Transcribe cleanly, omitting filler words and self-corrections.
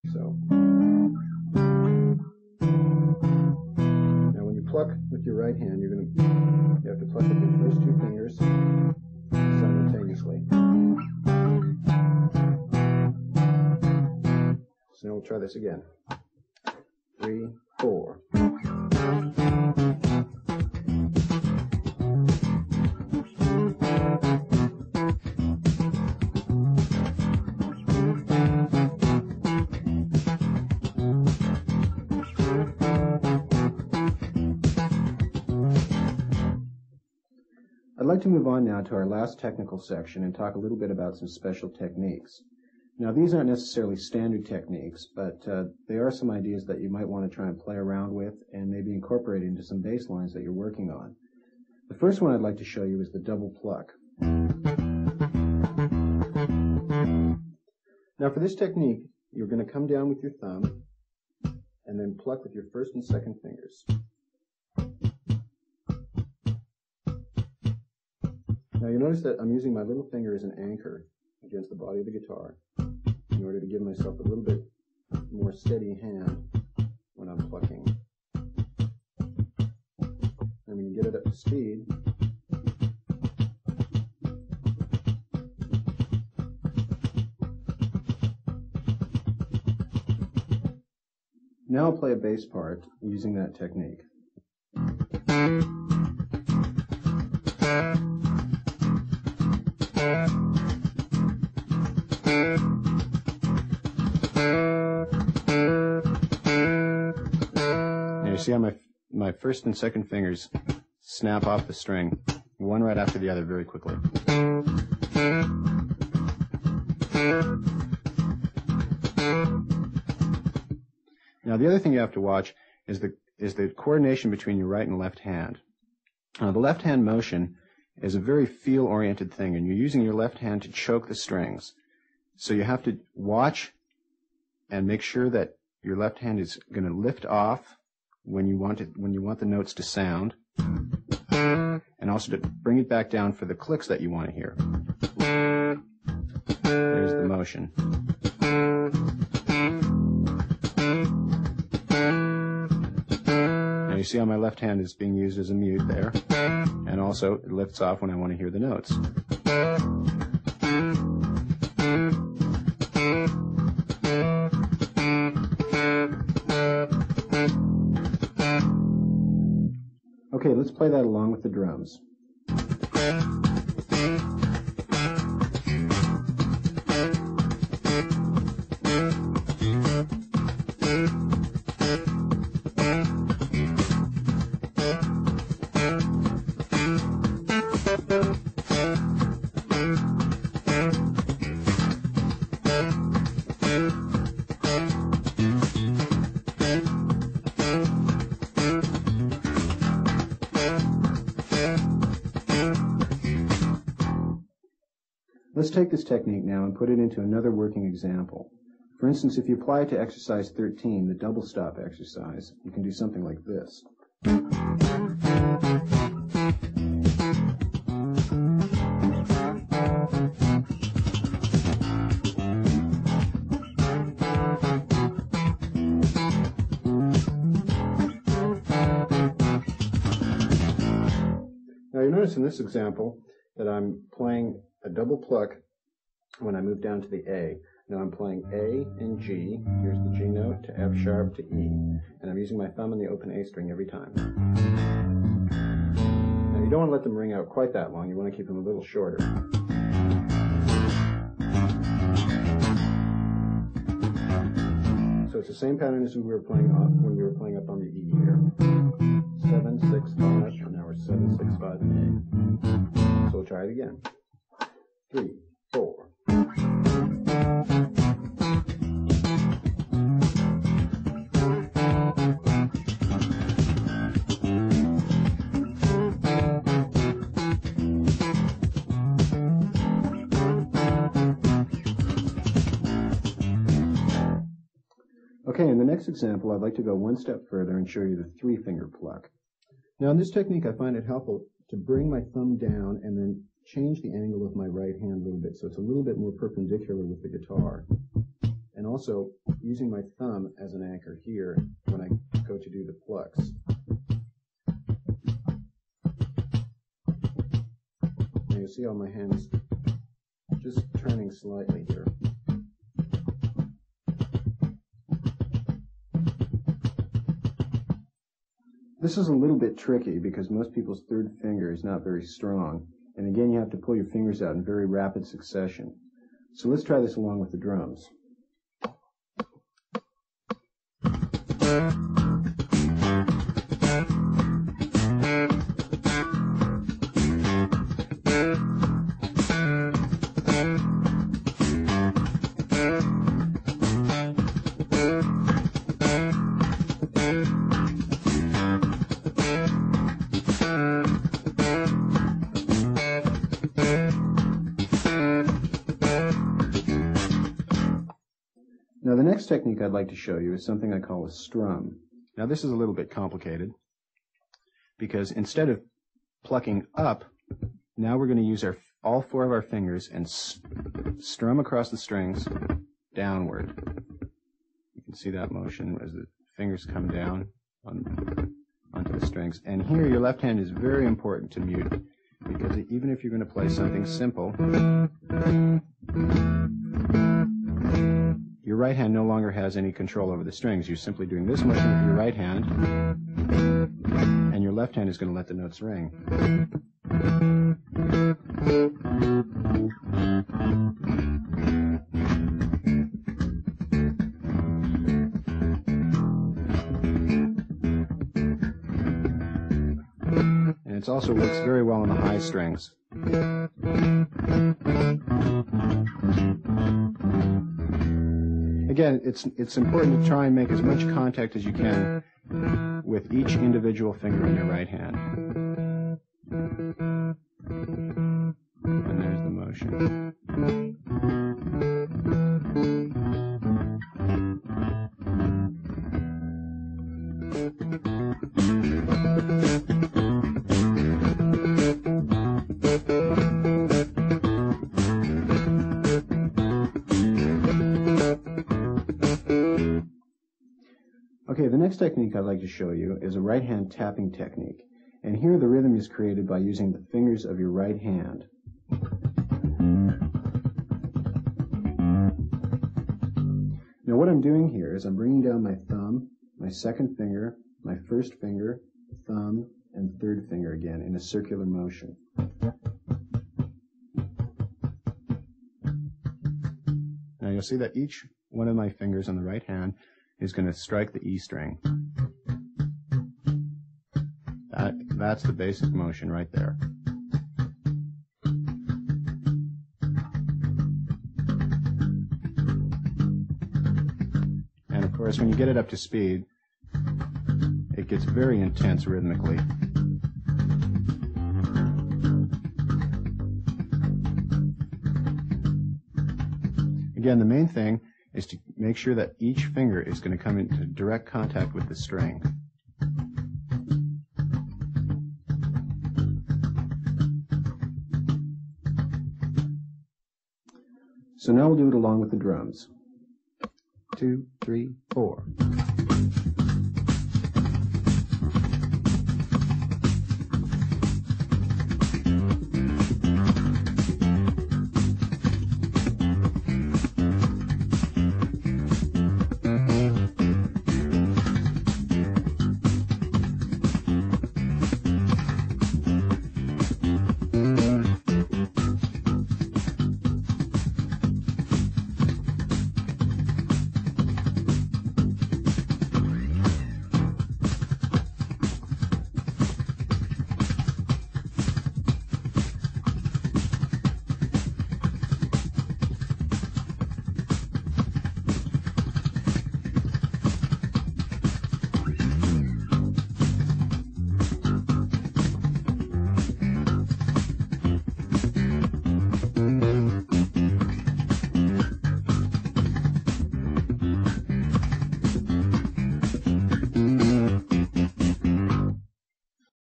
So now when you pluck with your right hand, you have to pluck with your first two fingers simultaneously. So now we'll try this again. 3, 4. I'd like to move on now to our last technical section and talk a little bit about some special techniques. Now, these aren't necessarily standard techniques, but they are some ideas that you might want to try and play around with and maybe incorporate into some bass lines that you're working on. The first one I'd like to show you is the double pluck. Now, for this technique, you're going to come down with your thumb and then pluck with your first and second fingers. Now you notice that I'm using my little finger as an anchor against the body of the guitar in order to give myself a little bit more steady hand when I'm plucking. And when you get it up to speed, now I'll play a bass part using that technique. See how my first and second fingers snap off the string, one right after the other, very quickly. Now the other thing you have to watch is the coordination between your right and left hand. The left hand motion is a very feel-oriented thing, and you're using your left hand to choke the strings. So you have to watch and make sure that your left hand is going to lift off when you want the notes to sound, and also to bring it back down for the clicks that you want to hear. There's the motion. Now you see how my left hand is being used as a mute there, and also it lifts off when I want to hear the notes. Okay, let's play that along with the drums. Let's take this technique now and put it into another working example. For instance, if you apply it to exercise 13, the double stop exercise, you can do something like this. Now you notice in this example that I'm playing a double pluck when I move down to the A. Now I'm playing A and G, here's the G note, to F sharp to E, and I'm using my thumb on the open A string every time. Now you don't want to let them ring out quite that long, you want to keep them a little shorter. So it's the same pattern as we were playing when we were playing up on the E here. 7, 6, 5, and now we're 7, 6, 5, and A. So we'll try it again. 3, 4. Okay, in the next example, I'd like to go one step further and show you the 3-finger pluck. Now, in this technique, I find it helpful to bring my thumb down and then change the angle of my right hand a little bit so it's a little bit more perpendicular with the guitar. and also using my thumb as an anchor here when I go to do the plucks. Now you see how my hand's just turning slightly here. This is a little bit tricky because most people's third finger is not very strong. And again, you have to pull your fingers out in very rapid succession. So let's try this along with the drums. Now the next technique I'd like to show you is something I call a strum. Now this is a little bit complicated because instead of plucking up, now we're going to use all four of our fingers and strum across the strings downward. You can see that motion as the fingers come down onto the strings. And here your left hand is very important to mute because even if you're going to play something simple, your right hand no longer has any control over the strings. You're simply doing this motion with your right hand, and your left hand is going to let the notes ring. And it also works very well on the high strings. Again, it's important to try and make as much contact as you can with each individual finger in your right hand. And there's the motion. Okay, the next technique I'd like to show you is a right hand tapping technique. And here the rhythm is created by using the fingers of your right hand. Now what I'm doing here is I'm bringing down my thumb, my second finger, my first finger, thumb, and third finger again in a circular motion. Now you'll see that each one of my fingers on the right hand is going to strike the E string. That's the basic motion right there. And of course, when you get it up to speed, it gets very intense rhythmically. Again, the main thing is to make sure that each finger is going to come into direct contact with the string. So now we'll do it along with the drums. 2, 3, 4.